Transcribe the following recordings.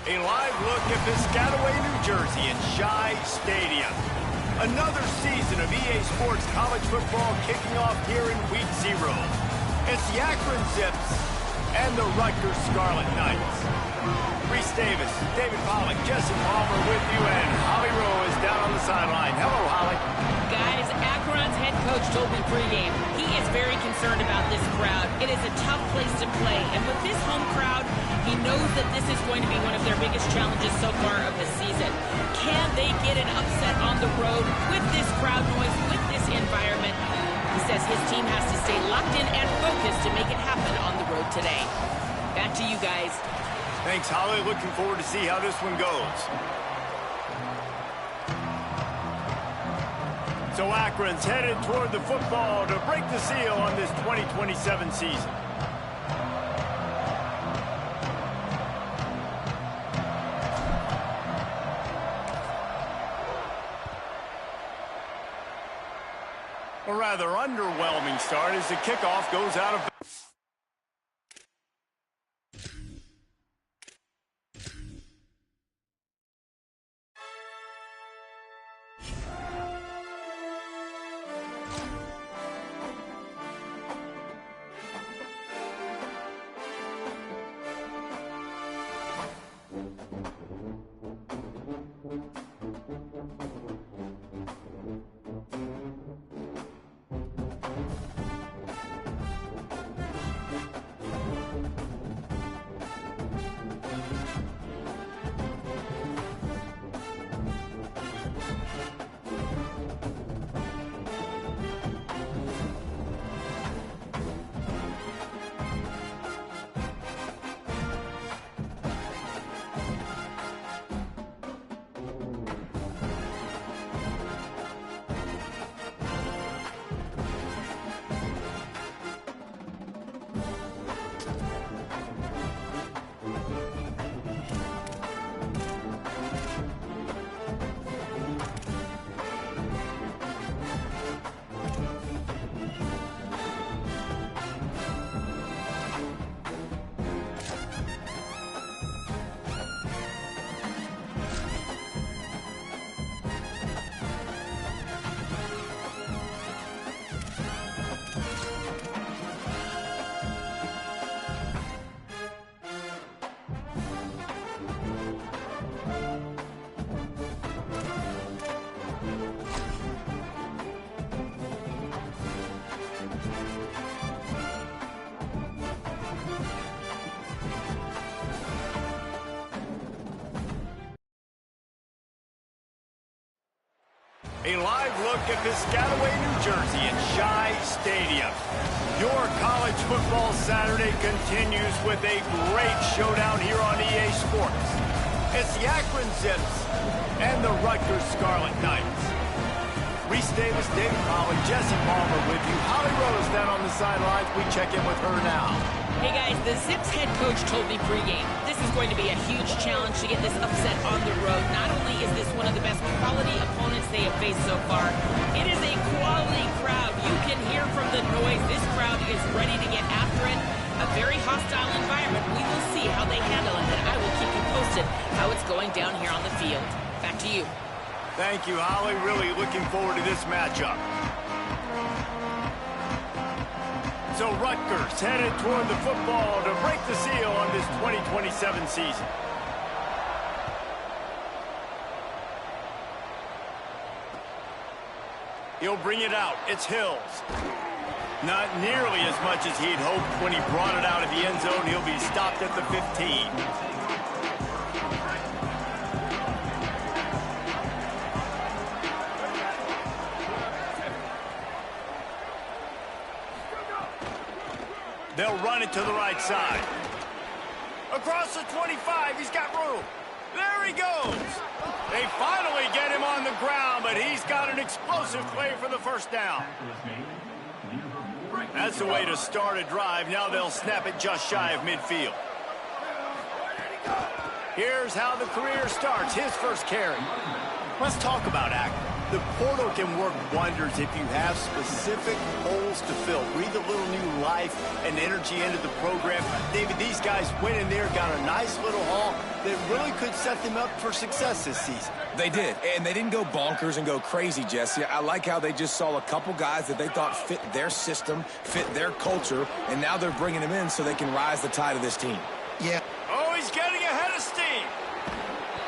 A live look at Piscataway, New Jersey at Shai Stadium. Another season of EA Sports college football kicking off here in Week 0. It's the Akron Zips and the Rutgers Scarlet Knights. Reese Davis, David Pollack, Jesse Palmer with you, and Holly Rowe is down on the sideline. Hello, Holly. Guys, Akron's head coach told me pregame he is very concerned about this crowd. It is a tough place to play, and with this home crowd, he knows that this is going to be one of their biggest challenges so far of the season. Can they get an upset on the road with this crowd noise, with this environment? He says his team has to stay locked in and focused to make it happen on the road today. Back to you guys. Thanks, Holly. Looking forward to see how this one goes. So Akron's headed toward the football to break the seal on this 2027 season. A rather underwhelming start as the kickoff goes out of... A live look at Piscataway, New Jersey at Shai Stadium. Your college football Saturday continues with a great showdown here on EA Sports. It's the Akron Zips and the Rutgers Scarlet Knights. Reese Davis, David Powell, Jesse Palmer with you. Holly Rose down on the sidelines. We check in with her now. Hey guys, the Zips head coach told me pregame, this is going to be a huge challenge to get this upset on the road. Not only is this one of the best quality opponents they have faced so far, it is a quality crowd. You can hear from the noise. This crowd is ready to get after it. A very hostile environment. We will see how they handle it, and I will keep you posted how it's going down here on the field. Back to you. Thank you, Holly. Really looking forward to this matchup. So Rutgers headed toward the football to break the seal on this 2027 season. He'll bring it out. It's Hills. Not nearly as much as he'd hoped when he brought it out of the end zone. He'll be stopped at the 15. They'll run it to the right side. Across the 25, he's got room. There he goes. They finally get him on the ground, but he's got an explosive play for the first down. That's the way to start a drive. Now they'll snap it just shy of midfield. Here's how the career starts. His first carry. Let's talk about Akron. The portal can work wonders if you have specific holes to fill. Breathe a little new life and energy into the program. David, these guys went in there, got a nice little haul that really could set them up for success this season. They did, and they didn't go bonkers and go crazy, Jesse. I like how they just saw a couple guys that they thought fit their system, fit their culture, and now they're bringing them in so they can rise the tide of this team. Yeah. Oh, he's getting ahead of steam.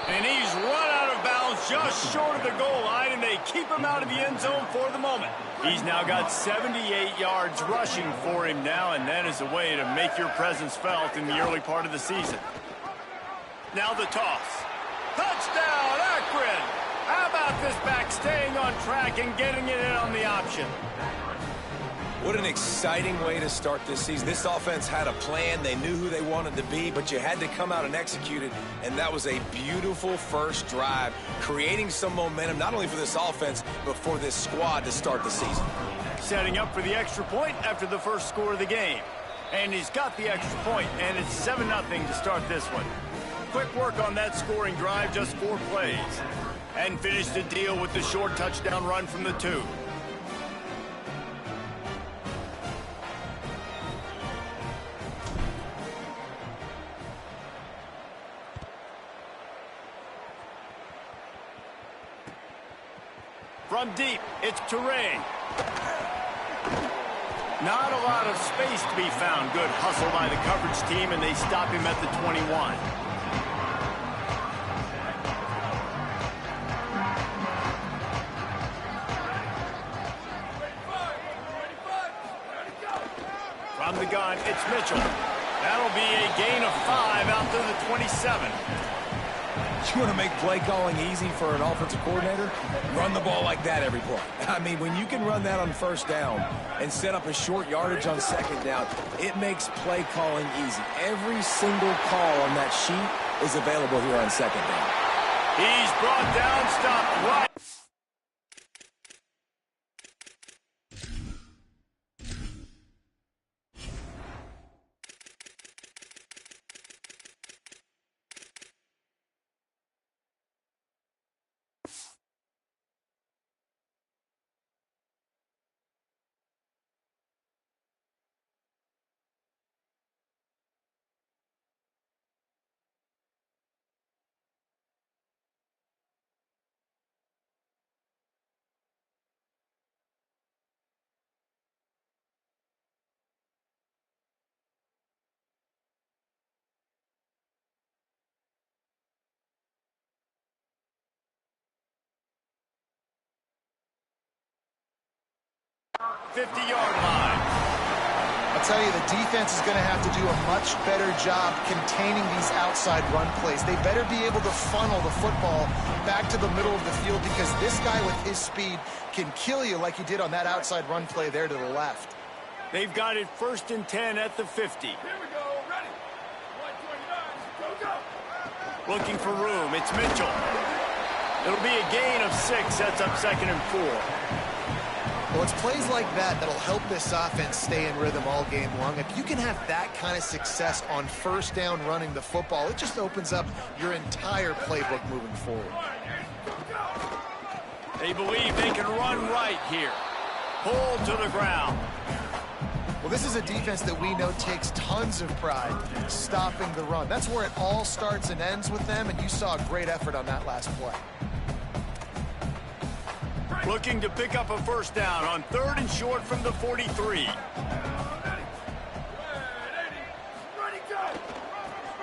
And he's run out of bounds just short of the goal line, and they keep him out of the end zone for the moment. He's now got 78 yards rushing for him now, and that is a way to make your presence felt in the early part of the season. Now the toss. Touchdown, Akron! How about this back staying on track and getting it in on the option? What an exciting way to start this season. This offense had a plan. They knew who they wanted to be, but you had to come out and execute it, and that was a beautiful first drive, creating some momentum, not only for this offense, but for this squad to start the season. Setting up for the extra point after the first score of the game. And he's got the extra point, and it's 7-0 to start this one. Quick work on that scoring drive, just 4 plays. And finished the deal with the short touchdown run from the 2. From deep, it's Terrain. Not a lot of space to be found. Good hustle by the coverage team, and they stop him at the 21. From the gun, it's Mitchell. That'll be a gain of 5 out to the 27. You want to make play calling easy for an offensive coordinator? Run the ball like that every play. I mean, when you can run that on first down and set up a short yardage on second down, it makes play calling easy. Every single call on that sheet is available here on second down. He's brought down, stopped right. line. I'll tell you, the defense is going to have to do a much better job containing these outside run plays. They better be able to funnel the football back to the middle of the field, because this guy with his speed can kill you like he did on that outside run play there to the left. They've got it 1st and 10 at the 50. Here we go. Ready. 129. Go. Looking for room. It's Mitchell. It'll be a gain of 6. Sets up 2nd and 4. Well, it's plays like that that'll help this offense stay in rhythm all game long. If you can have that kind of success on 1st down running the football, it just opens up your entire playbook moving forward. They believe they can run right here. Pulled to the ground. Well, this is a defense that we know takes tons of pride stopping the run. That's where it all starts and ends with them, and you saw a great effort on that last play. Looking to pick up a 1st down on 3rd and short from the 43.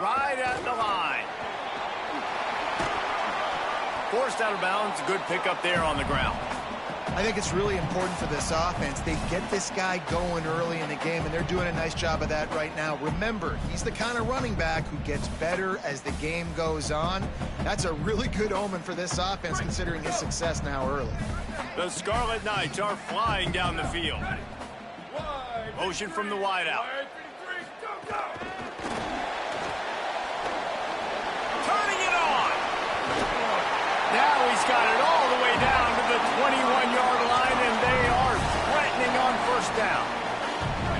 Right at the line. Forced out of bounds. Good pickup there on the ground. I think it's really important for this offense. They get this guy going early in the game, and they're doing a nice job of that right now. Remember, he's the kind of running back who gets better as the game goes on. That's a really good omen for this offense, considering his success now early. The Scarlet Knights are flying down the field. Motion from the wideout. Turning it on. Now he's got it all the way down to the 21-yard line, and they are threatening on 1st down.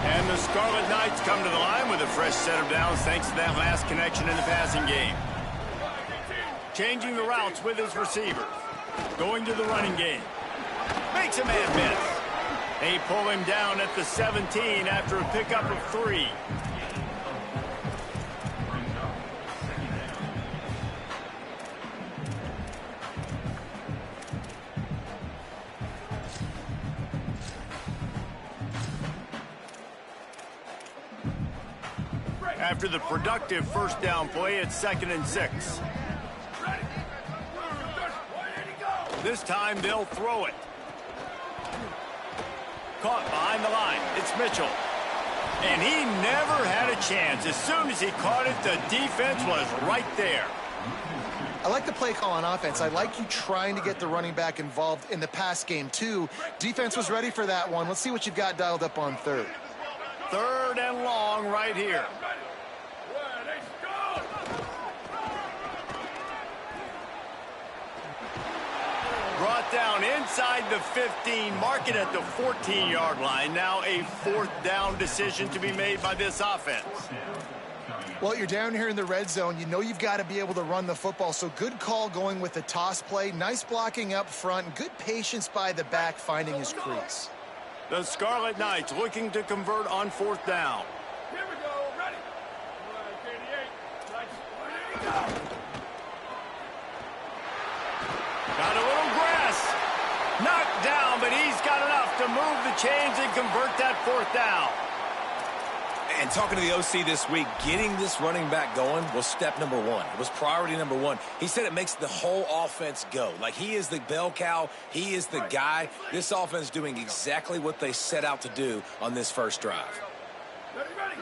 And the Scarlet Knights come to the line with a fresh set of downs thanks to that last connection in the passing game. Changing the routes with his receivers. Going to the running game. Makes a man miss. They pull him down at the 17 after a pickup of 3. After the productive 1st down play, it's 2nd and 6. This time they'll throw it. Caught behind the line. It's Mitchell. And he never had a chance. As soon as he caught it, the defense was right there. I like the play call on offense. I like you trying to get the running back involved in the pass game, too. Defense was ready for that one. Let's see what you've got dialed up on 3rd. 3rd and long right here. Brought down inside the 15, mark it at the 14-yard line. Now a 4th down decision to be made by this offense. Well, you're down here in the red zone. You know you've got to be able to run the football, so good call going with the toss play. Nice blocking up front. Good patience by the back finding his crease. The Scarlet Knights looking to convert on 4th down. Here we go. Ready. 188. Ready to go. Got a little grass. Knocked down, but he's got enough to move the chains and convert that 4th down. And talking to the OC this week, getting this running back going was step number 1. It was priority number 1. He said it makes the whole offense go. Like, he is the bell cow. He is the guy. This offense doing exactly what they set out to do on this first drive. Ready, ready.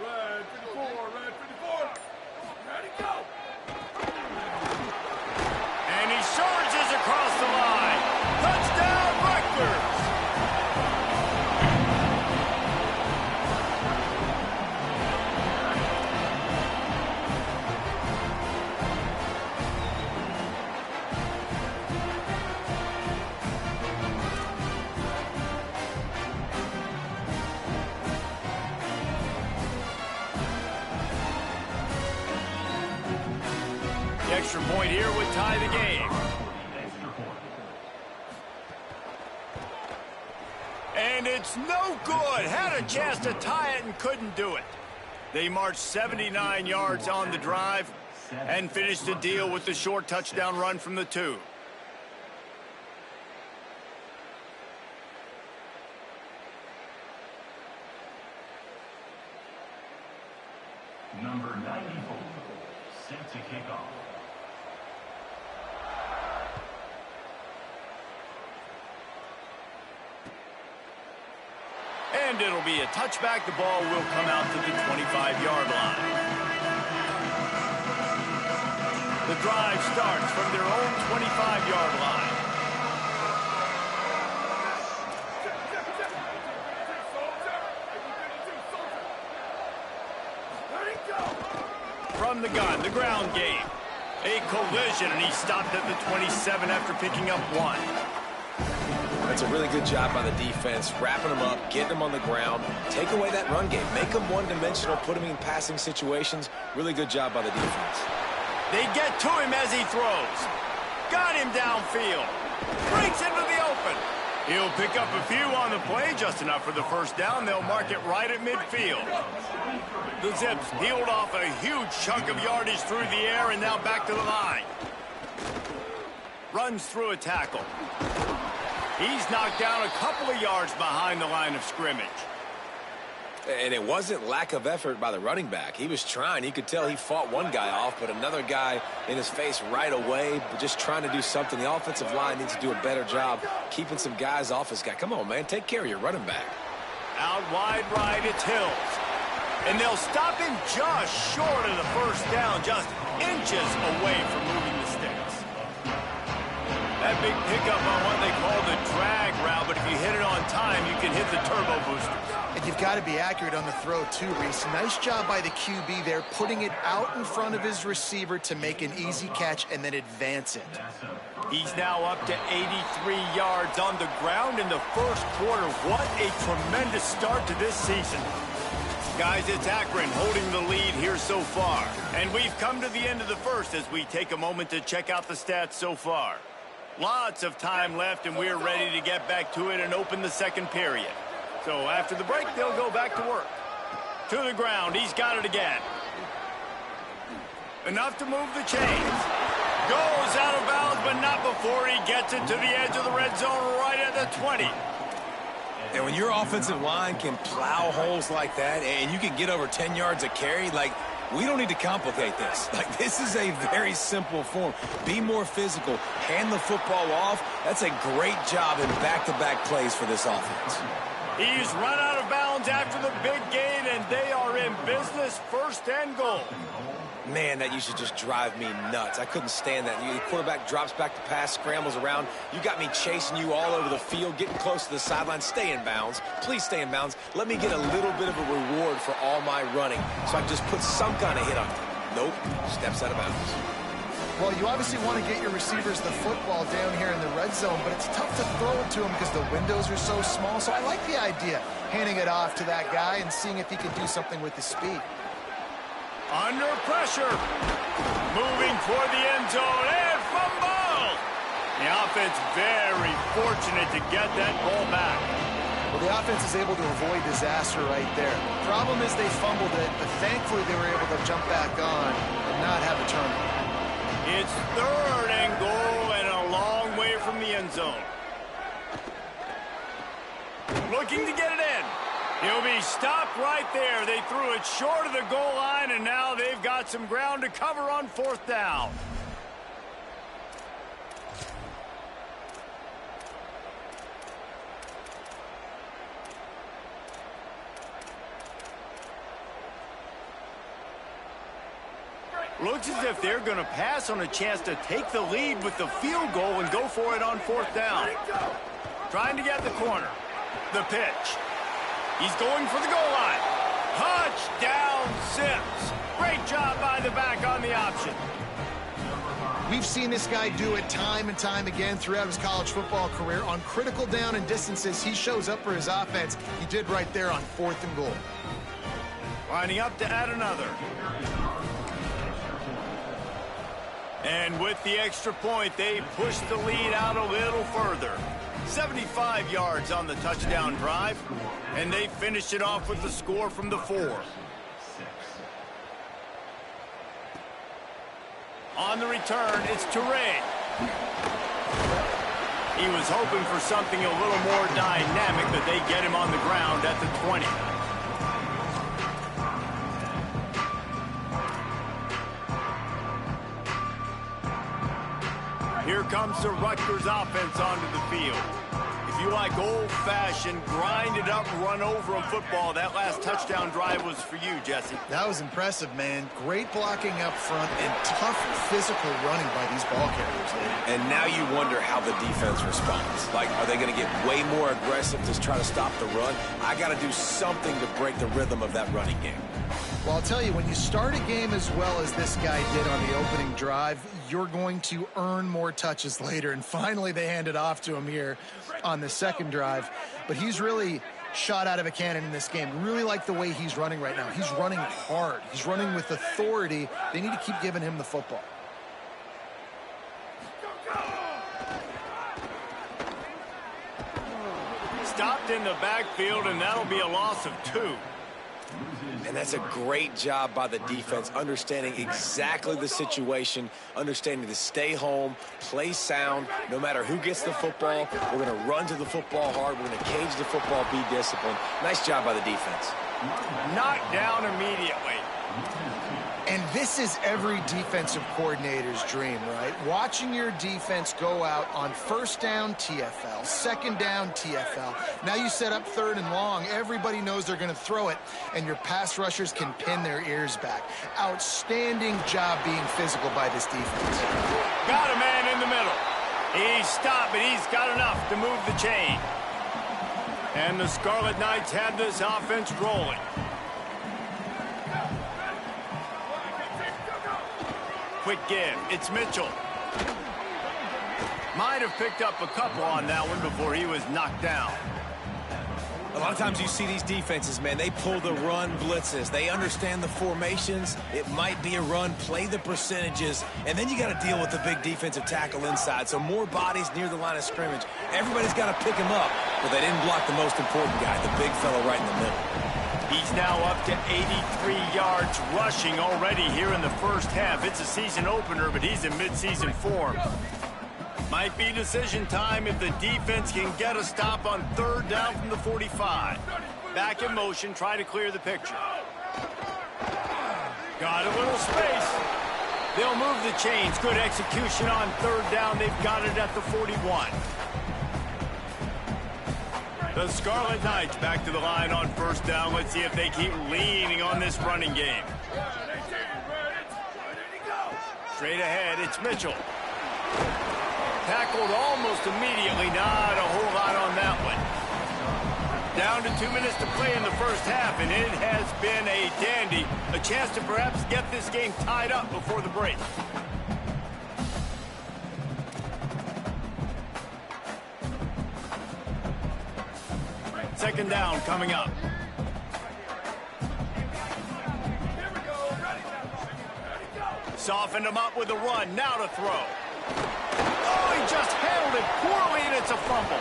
Red 54, red 54. Ready, go. And he charges across the line. Touchdown, Rutgers. The extra point here would tie the game. And it's no good. Had a chance to tie it and couldn't do it. They marched 79 yards on the drive and finished the deal with the short touchdown run from the 2. Number 94, set to kick off. And it'll be a touchback. The ball will come out to the 25-yard line. The drive starts from their own 25-yard line. From the gun, the ground game. A collision, and he stopped at the 27 after picking up 1. That's a really good job by the defense, wrapping them up, getting them on the ground, take away that run game, make them one-dimensional, put them in passing situations. Really good job by the defense. They get to him as he throws. Got him downfield. Breaks into the open. He'll pick up a few on the play, just enough for the first down. They'll mark it right at midfield. The Zips peeled off a huge chunk of yardage through the air and now back to the line. Runs through a tackle. He's knocked down a couple of yards behind the line of scrimmage. And it wasn't lack of effort by the running back. He was trying. You could tell he fought one guy off, but another guy in his face right away, but just trying to do something. The offensive line needs to do a better job keeping some guys off his guy. Come on, man. Take care of your running back. Out wide right, it's Hills. And they'll stop him just short of the first down, just inches away from moving the sticks. That big pickup on what they call the drag route, but if you hit it on time, you can hit the turbo boosters. And you've got to be accurate on the throw, too, Reese. Nice job by the QB there, putting it out in front of his receiver to make an easy catch and then advance it. He's now up to 83 yards on the ground in the first quarter. What a tremendous start to this season. Guys, it's Akron holding the lead here so far. And we've come to the end of the first as we take a moment to check out the stats so far. Lots of time left, and we're ready to get back to it and open the second period. So after the break, they'll go back to work. To the ground, he's got it again. Enough to move the chains. Goes out of bounds, but not before he gets it to the edge of the red zone right at the 20. And when your offensive line can plow holes like that and you can get over 10 yards a carry, like, we don't need to complicate this. Like, this is a very simple form. Be more physical. Hand the football off. That's a great job in back-to-back plays for this offense. He's run out of bounds after the big gain, and they are in business, first and goal. Man, that used to just drive me nuts. I couldn't stand that. The quarterback drops back to pass, scrambles around. You got me chasing you all over the field, getting close to the sideline. Stay in bounds. Please stay in bounds. Let me get a little bit of a reward for all my running so I can just put some kind of hit on you. Nope. Steps out of bounds. Well, you obviously want to get your receivers the football down here in the red zone, but it's tough to throw it to them because the windows are so small. So I like the idea, handing it off to that guy and seeing if he can do something with his speed. Under pressure. Moving for the end zone and fumble. The offense very fortunate to get that ball back. Well, the offense is able to avoid disaster right there. Problem is they fumbled it, but thankfully they were able to jump back on and not have a turnover. It's third and goal and a long way from the end zone. Looking to get it in. He'll be stopped right there. They threw it short of the goal line, and now they've got some ground to cover on fourth down. Looks as if they're going to pass on a chance to take the lead with the field goal and go for it on fourth down. Trying to get the corner. The pitch. He's going for the goal line. Touchdown, Zips. Great job by the back on the option. We've seen this guy do it time and time again throughout his college football career. On critical down and distances, he shows up for his offense. He did right there on fourth and goal. Lining up to add another. And with the extra point, they push the lead out a little further. 75 yards on the touchdown drive, and they finished it off with the score from the 4. On the return, it's Touré. He was hoping for something a little more dynamic, but they get him on the ground at the 20. Here comes the Rutgers offense onto the field. It's If you like old-fashioned, grind-it-up, run-over-'em football, that last touchdown drive was for you, Jesse. That was impressive, man. Great blocking up front and tough physical running by these ball carriers. And now you wonder how the defense responds. Like, are they going to get way more aggressive to try to stop the run? I got to do something to break the rhythm of that running game. Well, I'll tell you, when you start a game as well as this guy did on the opening drive, you're going to earn more touches later. And finally, they handed off to him here on the second drive. But he's really shot out of a cannon in this game. Really like the way he's running right now. He's running hard. He's running with authority. They need to keep giving him the football. Stopped in the backfield, and that'll be a loss of 2. And that's a great job by the defense, understanding exactly the situation, understanding to stay home, play sound, no matter who gets the football. We're going to run to the football hard. We're going to cage the football, be disciplined. Nice job by the defense. Knocked down immediately. And this is every defensive coordinator's dream, right? Watching your defense go out on first down, TFL, second down, TFL. Now you set up third and long. Everybody knows they're going to throw it, and your pass rushers can pin their ears back. Outstanding job being physical by this defense. Got a man in the middle. He's stopped, but he's got enough to move the chain. And the Scarlet Knights have this offense rolling. Quick give. It's Mitchell. Might have picked up a couple on that one before he was knocked down. A lot of times you see these defenses, man, they pull the run blitzes. They understand the formations. It might be a run, play the percentages, and then you got to deal with the big defensive tackle inside. So more bodies near the line of scrimmage. Everybody's got to pick him up, but they didn't block the most important guy, the big fellow right in the middle. He's now up to 83 yards rushing already here in the first half. It's a season opener, but he's in midseason form. Might be decision time if the defense can get a stop on third down from the 45. Back in motion, try to clear the picture. Got a little space. They'll move the chains. Good execution on third down. They've got it at the 41. The Scarlet Knights back to the line on first down. Let's see if they keep leaning on this running game. Straight ahead, it's Mitchell. Tackled almost immediately. Not a whole lot on that one. Down to 2 minutes to play in the first half, and it has been a dandy. A chance to perhaps get this game tied up before the break. Second down coming up. Softened him up with a run. Now to throw. Oh, he just handled it poorly, and it's a fumble.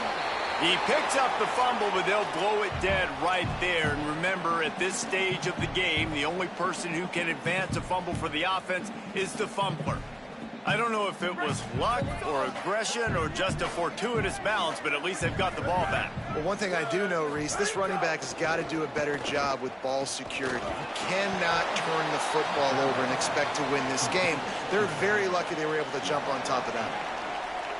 He picks up the fumble, but they'll blow it dead right there. And remember, at this stage of the game, the only person who can advance a fumble for the offense is the fumbler. I don't know if it was luck or aggression or just a fortuitous bounce, but at least they've got the ball back. Well, one thing I do know, Reese, this running back has got to do a better job with ball security. You cannot turn the football over and expect to win this game. They're very lucky they were able to jump on top of that.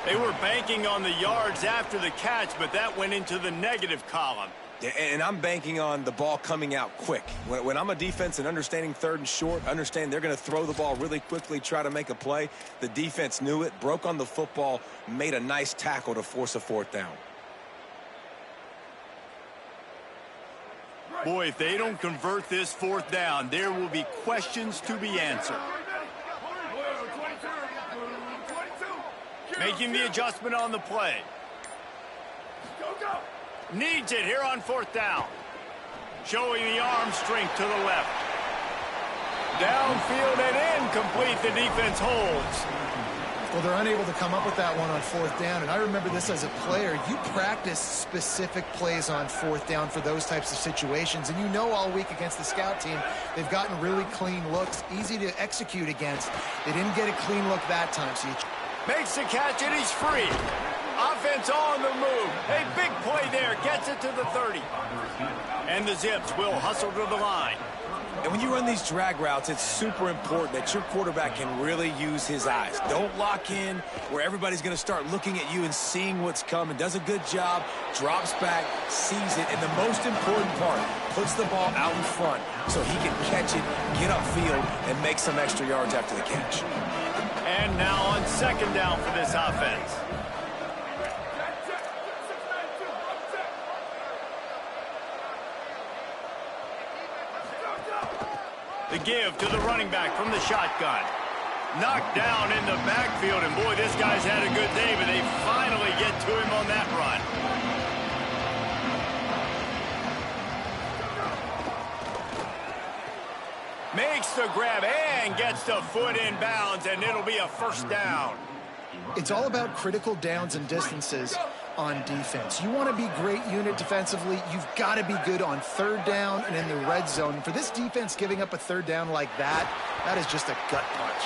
They were banking on the yards after the catch, but that went into the negative column. Yeah, and I'm banking on the ball coming out quick. When I'm a defense and understanding third and short, understand they're going to throw the ball really quickly, try to make a play. The defense knew it, broke on the football, made a nice tackle to force a fourth down. Boy, if they don't convert this fourth down, there will be questions to be answered. Making the adjustment on the play. Needs it here on fourth down. Showing the arm strength to the left. Downfield and incomplete. The defense holds. Well, they're unable to come up with that one on fourth down. And I remember this as a player. You practice specific plays on fourth down for those types of situations. And you know all week against the scout team, they've gotten really clean looks, easy to execute against. They didn't get a clean look that time. So makes the catch, and he's free. Offense on the move. A big play there. Gets it to the 30. And the Zips will hustle to the line. And when you run these drag routes, it's super important that your quarterback can really use his eyes. Don't lock in where everybody's going to start looking at you and seeing what's coming. Does a good job, drops back, sees it, and the most important part, puts the ball out in front so he can catch it, get upfield, and make some extra yards after the catch. And now on second down for this offense. The give to the running back from the shotgun. Knocked down in the backfield, and boy, this guy's had a good day, but they finally get to him on that run. Makes the grab and gets the foot in bounds, and it'll be a first down. It's all about critical downs and distances on defense. You want to be great unit defensively, you've got to be good on third down and in the red zone. For this defense giving up a third down like that, that is just a gut punch.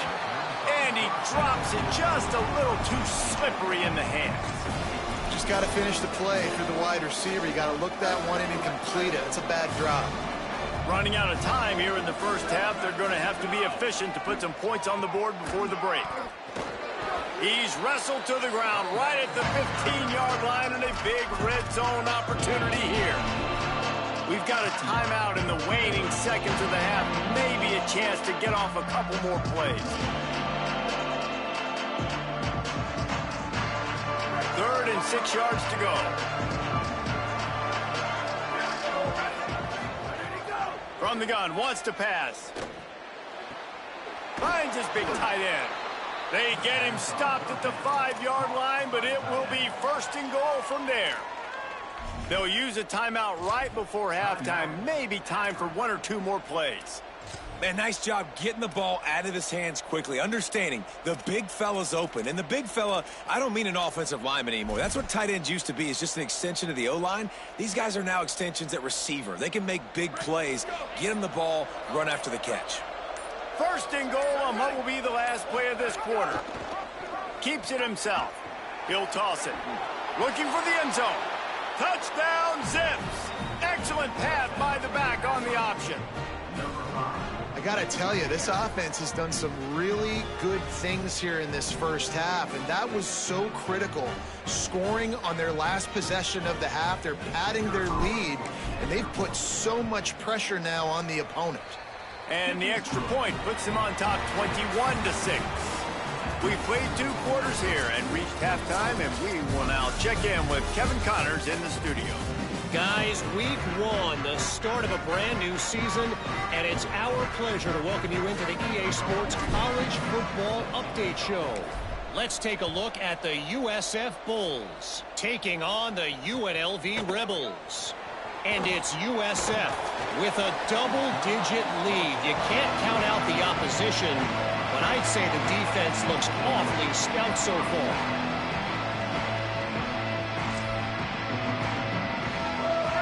And he drops it just a little too slippery in the hands. Just got to finish the play through the wide receiver. You got to look that one in and complete it. It's a bad drop. Running out of time here in the first half, they're going to have to be efficient to put some points on the board before the break. He's wrestled to the ground right at the 15-yard line, and a big red zone opportunity here. We've got a timeout in the waning seconds of the half, maybe a chance to get off a couple more plays. 3rd and 6 yards to go. From the gun, wants to pass. Finds his big tight end. They get him stopped at the 5-yard line, but it will be 1st and goal from there. They'll use a timeout right before halftime. Maybe time for 1 or 2 more plays. Man, nice job getting the ball out of his hands quickly, understanding the big fella's open. And the big fella, I don't mean an offensive lineman anymore. That's what tight ends used to be, is just an extension of the O-line. These guys are now extensions at receiver. They can make big plays, get him the ball, run after the catch. 1st and goal on what will be the last play of this quarter. Keeps it himself. He'll toss it. Looking for the end zone. Touchdown, Zips. Excellent pass by the back on the option. I got to tell you, this offense has done some really good things here in this first half, and that was so critical. Scoring on their last possession of the half, they're padding their lead, and they've put so much pressure now on the opponent. And the extra point puts them on top 21-6. We've played 2 quarters here and reached halftime, and we will now check in with Kevin Connors in the studio. Guys, week 1, the start of a brand new season, and it's our pleasure to welcome you into the EA Sports College Football Update Show. Let's take a look at the USF Bulls taking on the UNLV Rebels. And it's USF with a double-digit lead. You can't count out the opposition, but I'd say the defense looks awfully stout so far.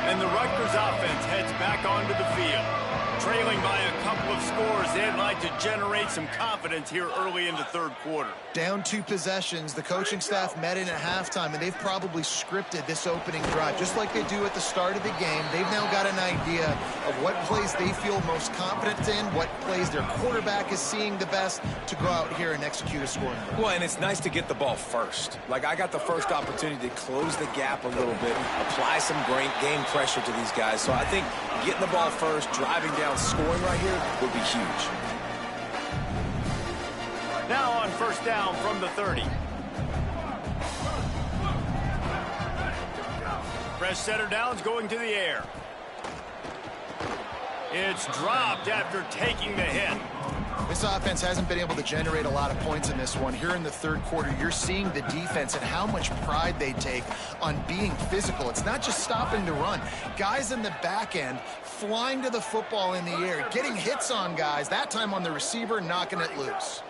And the Rutgers offense heads back onto the field. Trailing by a couple of scores, they'd like to generate some confidence here early in the 3rd quarter. Down 2 possessions, the coaching staff met in at halftime, and they've probably scripted this opening drive just like they do at the start of the game. They've now got an idea of what plays they feel most confident in, what plays their quarterback is seeing the best to go out here and execute a scoring drive. Well, and it's nice to get the ball first. Like, I got the first opportunity to close the gap a little bit, apply some great game pressure to these guys. So I think getting the ball first, driving down, scoring right here would be huge. Now on 1st down from the 30. Fresh setter downs going to the air. It's dropped after taking the hit. This offense hasn't been able to generate a lot of points in this one. Here in the 3rd quarter, you're seeing the defense and how much pride they take on being physical. It's not just stopping to run. Guys in the back end flying to the football in the air, getting hits on guys, that time on the receiver, knocking it loose.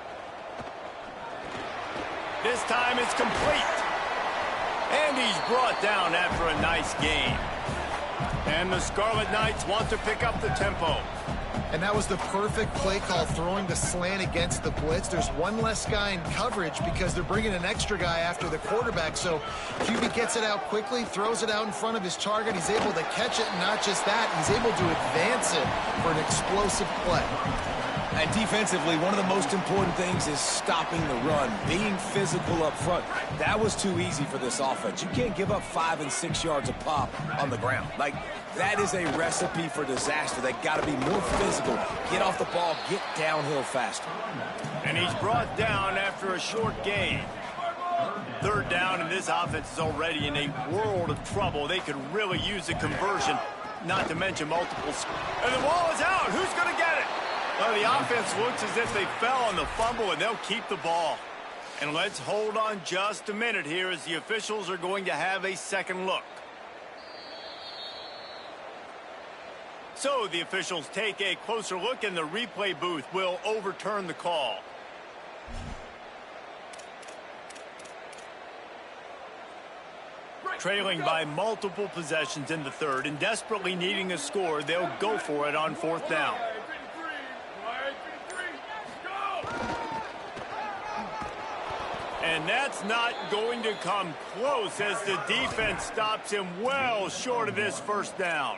This time it's complete. And he's brought down after a nice gain. And the Scarlet Knights want to pick up the tempo. And that was the perfect play call, throwing the slant against the blitz. There's one less guy in coverage because they're bringing an extra guy after the quarterback. So QB gets it out quickly, throws it out in front of his target. He's able to catch it, and not just that, he's able to advance it for an explosive play. And defensively, one of the most important things is stopping the run, being physical up front. That was too easy for this offense. You can't give up 5 and 6 yards a pop on the ground. Like, that is a recipe for disaster. They got to be more physical, get off the ball, get downhill faster. And he's brought down after a short gain. Third down, and this offense is already in a world of trouble. They could really use a conversion, not to mention multiple. And the ball is out. Who's going to get it? Well, the offense looks as if they fell on the fumble, and they'll keep the ball. And let's hold on just a minute here as the officials are going to have a second look. So the officials take a closer look, and the replay booth will overturn the call. Trailing by multiple possessions in the third and desperately needing a score, they'll go for it on fourth down. And that's not going to come close as the defense stops him well short of this first down.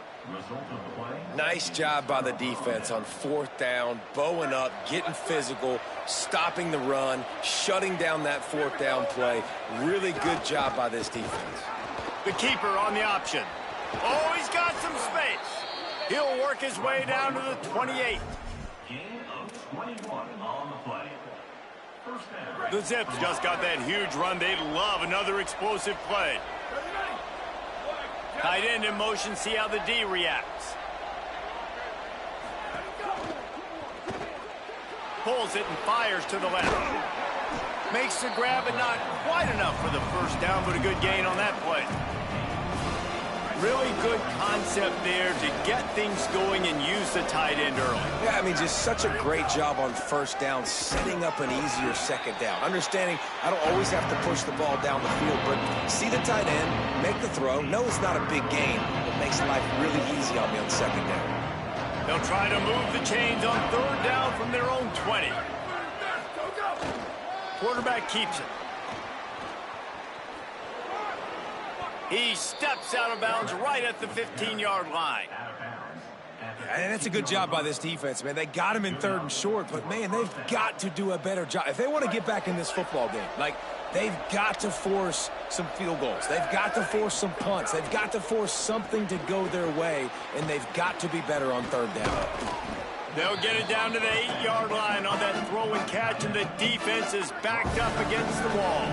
Nice job by the defense on fourth down, bowing up, getting physical, stopping the run, shutting down that fourth down play. Really good job by this defense. The keeper on the option. Oh, he's got some space. He'll work his way down to the 28. Gain of 21 on the play. First down. The Zips just got that huge run. They'd love another explosive play. Tight end in motion, see how the D reacts. Pulls it and fires to the left. Makes the grab, but not quite enough for the first down, but a good gain on that play. Really good concept there to get things going and use the tight end early. Yeah, I mean, just such a great job on first down, setting up an easier second down. Understanding I don't always have to push the ball down the field, but see the tight end, make the throw. No, it's not a big gain, but makes life really easy on me on second down. They'll try to move the chains on third down from their own 20. Quarterback keeps it. He steps out of bounds right at the 15-yard line. And that's a good job by this defense, man. They got him in third and short, but, man, they've got to do a better job. If they want to get back in this football game, like, they've got to force some field goals. They've got to force some punts. They've got to force something to go their way, and they've got to be better on third down. They'll get it down to the 8-yard line on that throw and catch, and the defense is backed up against the wall.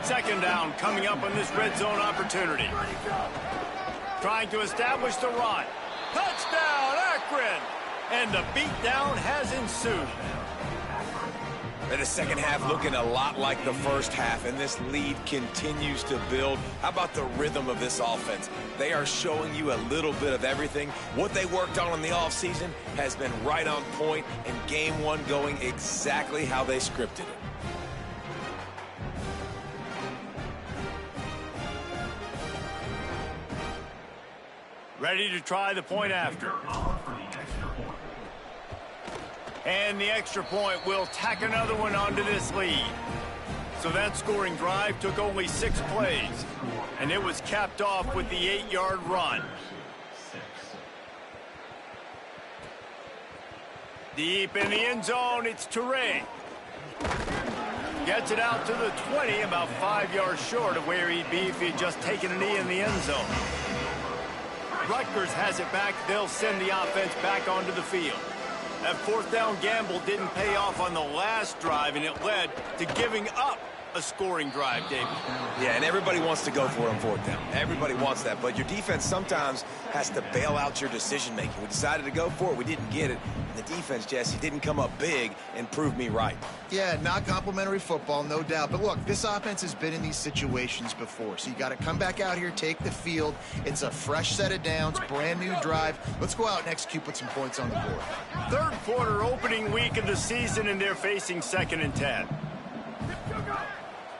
Second down coming up on this red zone opportunity. Trying to establish the run. Touchdown, Akron! And the beatdown has ensued. And the second half looking a lot like the first half, and this lead continues to build. How about the rhythm of this offense? They are showing you a little bit of everything. What they worked on in the offseason has been right on point, and game one going exactly how they scripted it. Ready to try the point after. And the extra point will tack another one onto this lead. So that scoring drive took only 6 plays. And it was capped off with the 8-yard run. Deep in the end zone, it's Toure. Gets it out to the 20, about 5 yards short of where he'd be if he'd just taken a knee in the end zone. Rutgers has it back. They'll send the offense back onto the field. That fourth down gamble didn't pay off on the last drive, and it led to giving up a scoring drive, David. Yeah, and everybody wants to go for it on fourth down. Everybody wants that, but your defense sometimes has to bail out your decision-making. We decided to go for it. We didn't get it. And the defense, Jesse, didn't come up big and prove me right. Yeah, not complimentary football, no doubt. But look, this offense has been in these situations before, so you got to come back out here, take the field. It's a fresh set of downs, brand new drive. Let's go out and execute, put some points on the board. Third quarter opening week of the season, and they're facing 2nd and 10.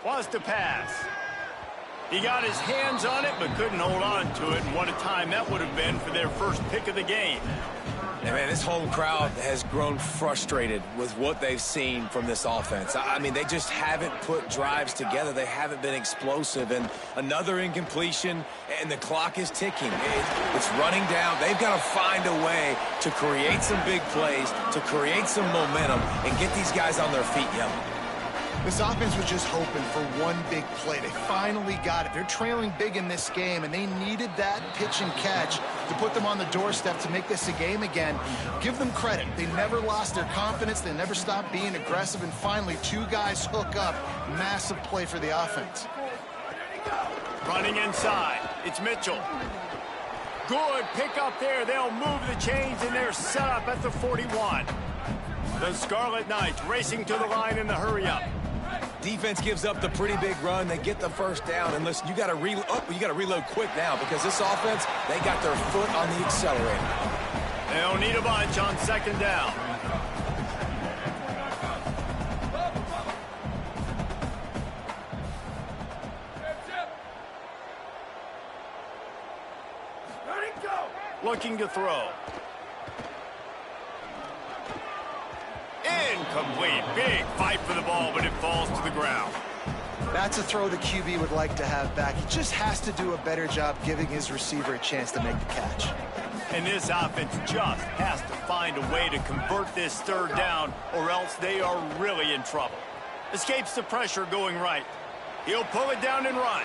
Wants to pass. He got his hands on it, but couldn't hold on to it. And what a time that would have been for their first pick of the game. And man, this home crowd has grown frustrated with what they've seen from this offense. I mean, they just haven't put drives together. They haven't been explosive. And another incompletion, and the clock is ticking. It's running down. They've got to find a way to create some big plays, to create some momentum, and get these guys on their feet yelling. This offense was just hoping for one big play. They finally got it. They're trailing big in this game, and they needed that pitch and catch to put them on the doorstep to make this a game again. Give them credit. They never lost their confidence. They never stopped being aggressive, and finally, two guys hook up. Massive play for the offense. Running inside. It's Mitchell. Good pick up there. They'll move the chains, and they're set up at the 41. The Scarlet Knights racing to the line in the hurry-up. Defense gives up the pretty big run. They get the first down. And listen, you got to reload quick now because this offense, they got their foot on the accelerator. They'll need a bunch on second down. Ready, go! Looking to throw. Incomplete. Big fight for the ball, but it falls to the ground. That's a throw the QB would like to have back. He just has to do a better job giving his receiver a chance to make the catch. And this offense just has to find a way to convert this third down, or else they are really in trouble. Escapes the pressure going right. He'll pull it down and run.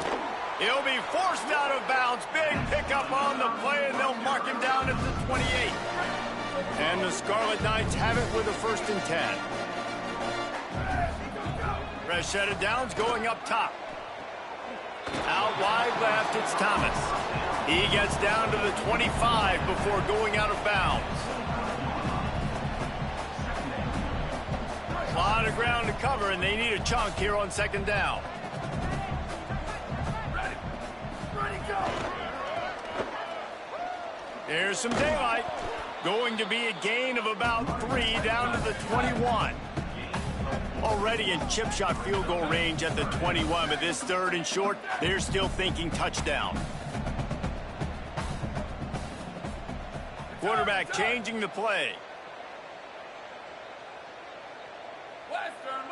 He'll be forced out of bounds. Big pickup on the play, and they'll mark him down at the 28. And the Scarlet Knights have it with a 1st and 10. Fresh set of downs going up top. Out wide left, it's Thomas. He gets down to the 25 before going out of bounds. A lot of ground to cover, and they need a chunk here on second down. Ready, go! There's some daylight. Going to be a gain of about 3 down to the 21. Already in chip shot field goal range at the 21, but this 3rd and short, they're still thinking touchdown. Quarterback changing the play. Western!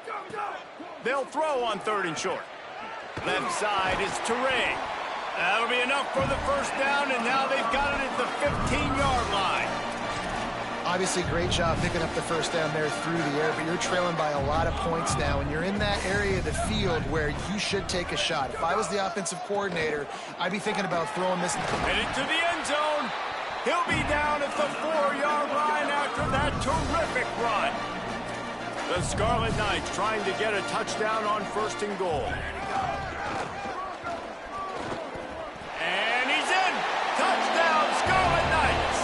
Go, go! They'll throw on 3rd and short. Left side is Teray. That'll be enough for the 1st down, and now they've got it at the 15-yard line. Obviously, great job picking up the 1st down there through the air, but you're trailing by a lot of points now, and you're in that area of the field where you should take a shot. If I was the offensive coordinator, I'd be thinking about throwing this. Headed to the end zone. He'll be down at the 4-yard line after that terrific run. The Scarlet Knights trying to get a touchdown on 1st and goal. And he's in. Touchdown, Scarlet Knights.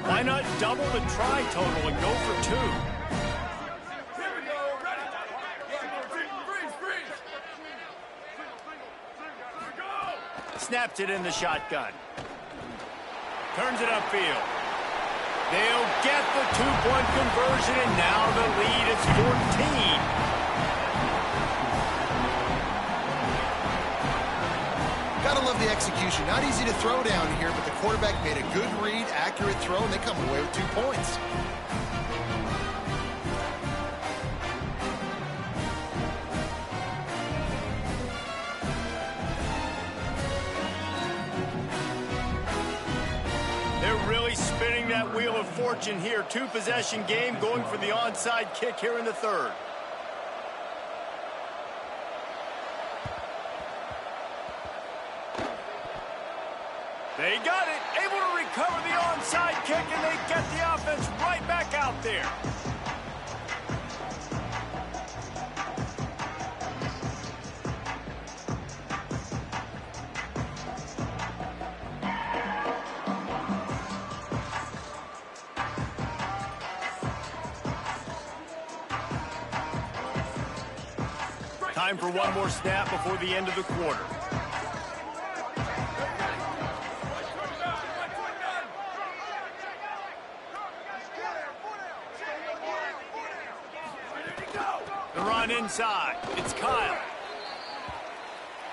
Why not double the try total and go for 2? Here we go, ready! Freeze! Go! Snaps it in the shotgun. Turns it upfield. They'll get the 2-point conversion, and now the lead is 14. Gotta love the execution. Not easy to throw down here, but the quarterback made a good read, accurate throw, and they come away with 2 points. They're really spinning that wheel of fortune here. 2-possession game, going for the onside kick here in the 3rd. They got it, able to recover the onside kick, and they get the offense right back out there. Time for one more snap before the end of the quarter. The run inside. It's Kyle.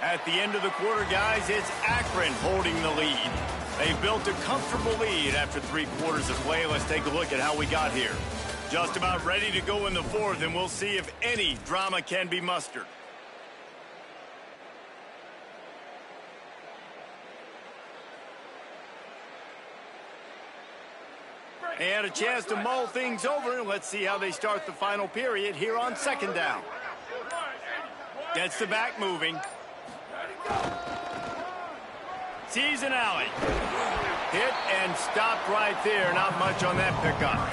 At the end of the quarter, guys, it's Akron holding the lead. They built a comfortable lead after 3 quarters of play. Let's take a look at how we got here. Just about ready to go in the fourth, and we'll see if any drama can be mustered. And a chance to mull things over. Let's see how they start the final period here on second down. Gets the back moving. Sees an alley. Hit and stopped right there. Not much on that pickup.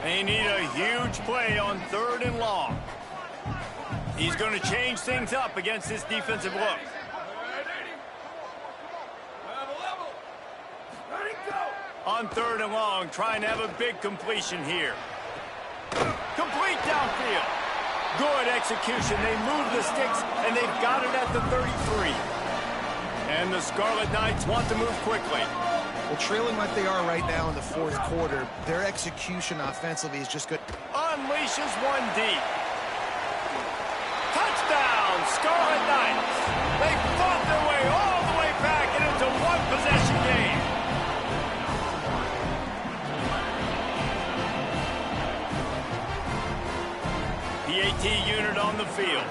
They need a huge play on 3rd and long. He's going to change things up against this defensive look. On 3rd and long, trying to have a big completion here. Complete downfield. Good execution. They move the sticks, and they've got it at the 33. And the Scarlet Knights want to move quickly. Well, trailing like they are right now in the 4th quarter, their execution offensively is just good. Unleashes one deep. Touchdown, Scarlet Knights. They fought their way all the way back, and it's a one-possession game. PAT unit on the field.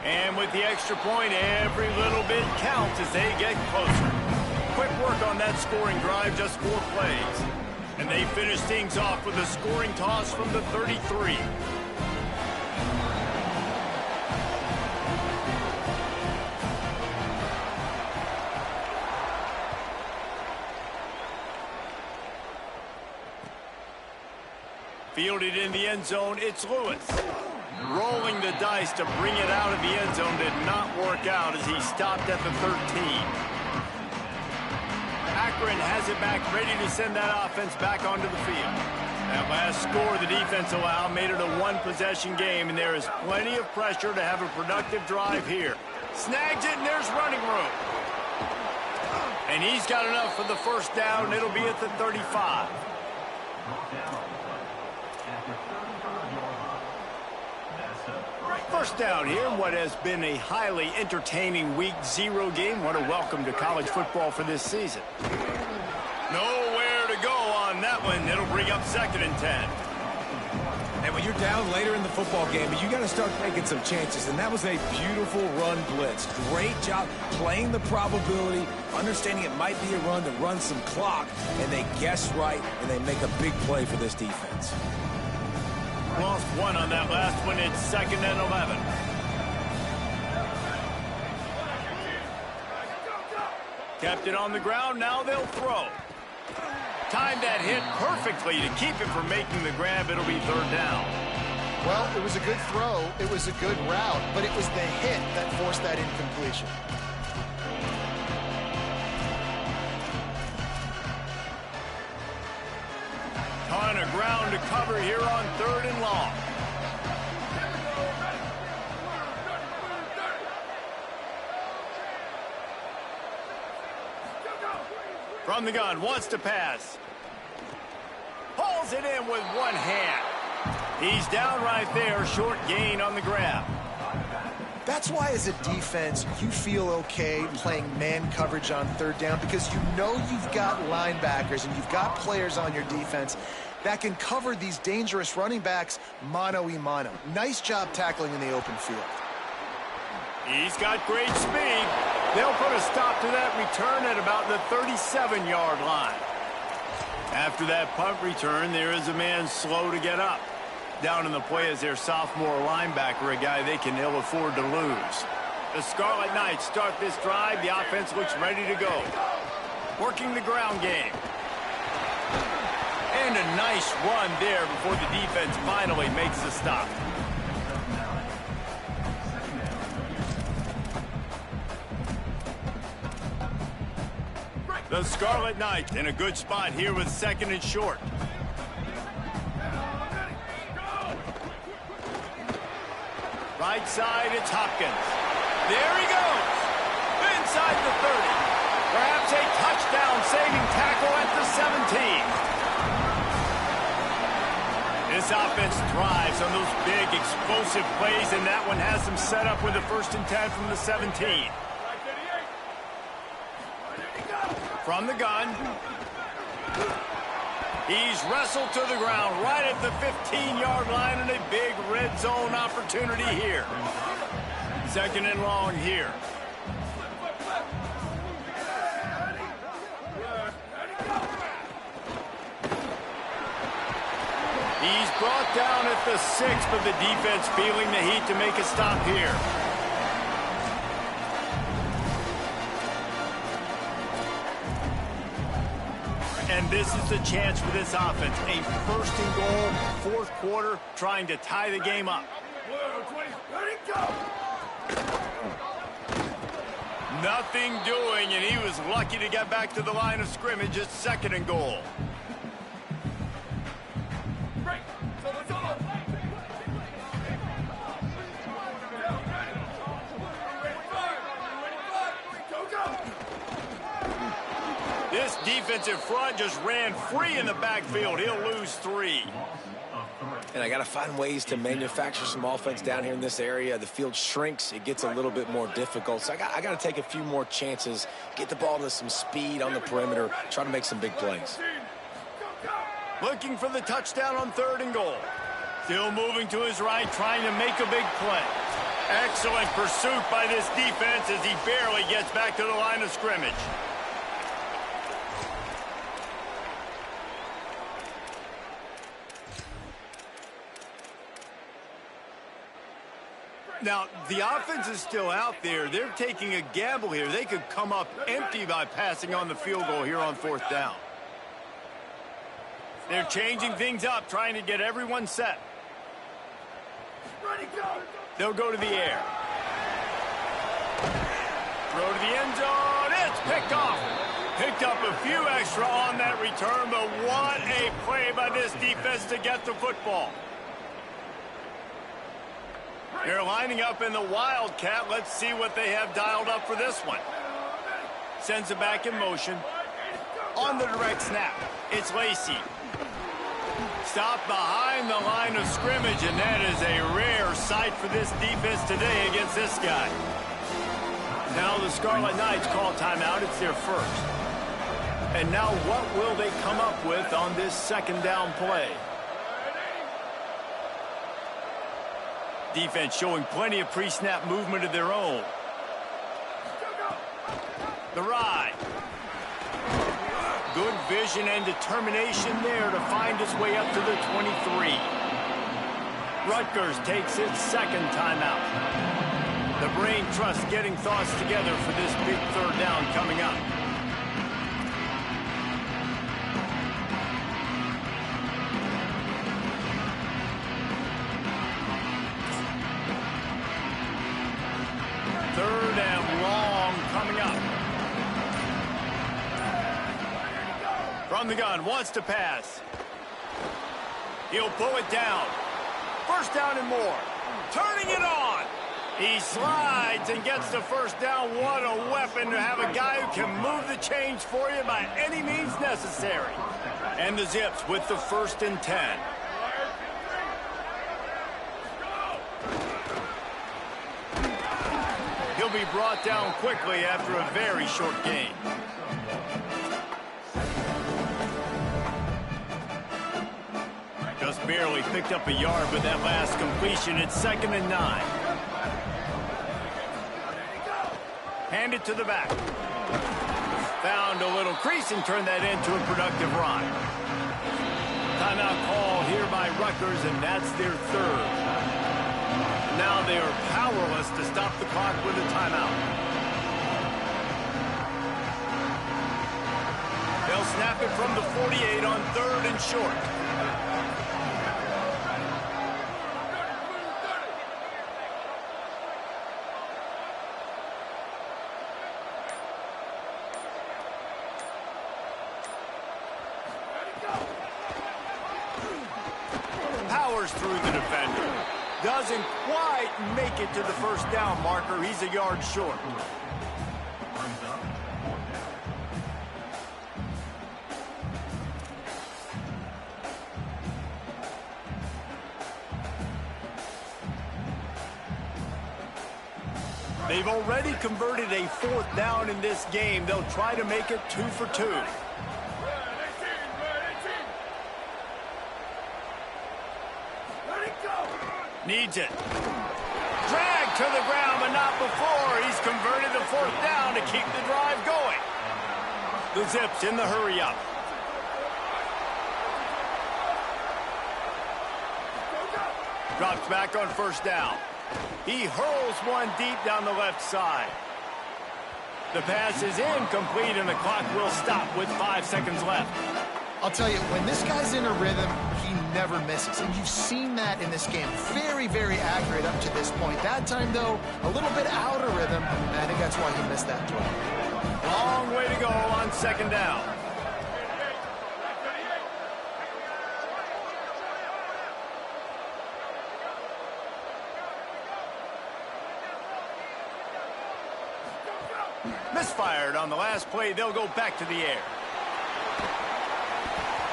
And with the extra point, every little bit counts as they get closer. Quick work on that scoring drive, just 4 plays. And they finish things off with a scoring toss from the 33. Fielded in the end zone, it's Lewis. Rolling the dice to bring it out of the end zone did not work out as he stopped at the 13. Akron has it back, ready to send that offense back onto the field. That last score the defense allowed made it a one-possession game, and there is plenty of pressure to have a productive drive here. Snags it, and there's running room. And he's got enough for the first down. It'll be at the 35. First down here in what has been a highly entertaining Week 0 game. What a welcome to college football for this season. Nowhere to go on that one. It'll bring up 2nd and 10. And when you're down later in the football game, you got to start taking some chances. And that was a beautiful run blitz. Great job playing the probability, understanding it might be a run to run some clock. And they guess right, and they make a big play for this defense. Lost one on that last one. It's 2nd and 11. Kept it on the ground. Now they'll throw. Timed that hit perfectly to keep it from making the grab. It'll be 3rd down. Well, it was a good throw. It was a good route, but it was the hit that forced that incompletion. Ton of ground to cover here on 3rd and long. From the gun, wants to pass. Pulls it in with one hand. He's down right there, short gain on the grab. That's why, as a defense, you feel okay playing man coverage on 3rd down, because you know you've got linebackers and you've got players on your defense that can cover these dangerous running backs mano-a-mano. Nice job tackling in the open field. He's got great speed. They'll put a stop to that return at about the 37-yard line. After that punt return, there is a man slow to get up. Down in the play is their sophomore linebacker, a guy they can ill afford to lose. The Scarlet Knights start this drive. The offense looks ready to go. Working the ground game. And a nice run there before the defense finally makes the stop. The Scarlet Knights in a good spot here with 2nd and short. Right side, it's Hopkins. There he goes. Inside the 30. Perhaps a touchdown-saving tackle at the 17. This offense thrives on those big, explosive plays, and that one has them set up with a 1st and 10 from the 17. From the gun. He's wrestled to the ground right at the 15-yard line, and a big red zone opportunity here. 2nd and long here. He's brought down at the 6, but the defense feeling the heat to make a stop here. And this is the chance for this offense. A 1st and goal, 4th quarter, trying to tie the game up. Nothing doing, and he was lucky to get back to the line of scrimmage at 2nd and goal. This defensive front just ran free in the backfield. He'll lose 3. And I got to find ways to manufacture some offense down here in this area. The field shrinks. It gets a little bit more difficult. So I got to take a few more chances, get the ball to some speed on the perimeter, try to make some big plays. Looking for the touchdown on 3rd and goal. Still moving to his right, trying to make a big play. Excellent pursuit by this defense as he barely gets back to the line of scrimmage. Now, the offense is still out there. They're taking a gamble here. They could come up empty by passing on the field goal here on 4th down. They're changing things up, trying to get everyone set. They'll go to the air. Throw to the end zone. It's picked off. Picked up a few extra on that return, but what a play by this defense to get the football. They're lining up in the Wildcat. Let's see what they have dialed up for this one. Sends it back in motion. On the direct snap, it's Lacey. Stopped behind the line of scrimmage, and that is a rare sight for this defense today against this guy. Now the Scarlet Knights call timeout. It's their 1st. And now what will they come up with on this 2nd down play? Defense showing plenty of pre-snap movement of their own. The ride. Good vision and determination there to find his way up to the 23. Rutgers takes its 2nd timeout. The brain trust getting thoughts together for this big 3rd down coming up. Third and long coming up. From the gun, wants to pass. He'll pull it down. 1st down and more. Turning it on. He slides and gets the 1st down. What a weapon to have a guy who can move the chains for you by any means necessary. And the Zips with the 1st and 10. He'll be brought down quickly after a very short gain. Just barely picked up a yard with that last completion. It's 2nd and 9. Hand it to the back. Found a little crease and turned that into a productive run. Timeout call here by Rutgers, and that's their 3rd. Now they are powerless to stop the clock with a timeout. They'll snap it from the 48 on 3rd and short. powers through the defender. Doesn't quite make it to the first down marker. He's a yard short. They've already converted a 4th down in this game. They'll try to make it 2 for 2. Needs it. Dragged to the ground, but not before. He's converted the 4th down to keep the drive going. The Zips in the hurry up. Drops back on 1st down. He hurls one deep down the left side. The pass is incomplete, and the clock will stop with 5 seconds left. I'll tell you, when this guy's in a rhythm, he never misses. And you've seen that in this game. Very, very accurate up to this point. That time, though, a little bit out of rhythm. And I think that's why he missed that throw. Long way to go on 2nd down. Misfired on the last play. They'll go back to the air.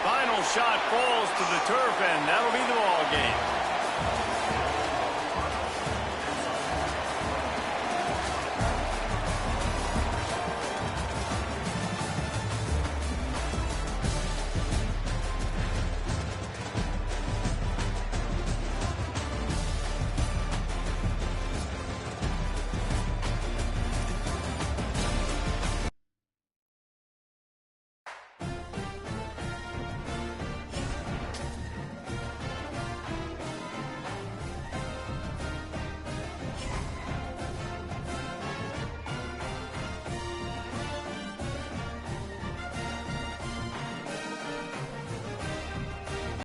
Final shot falls to the turf, and that'll be the ball game.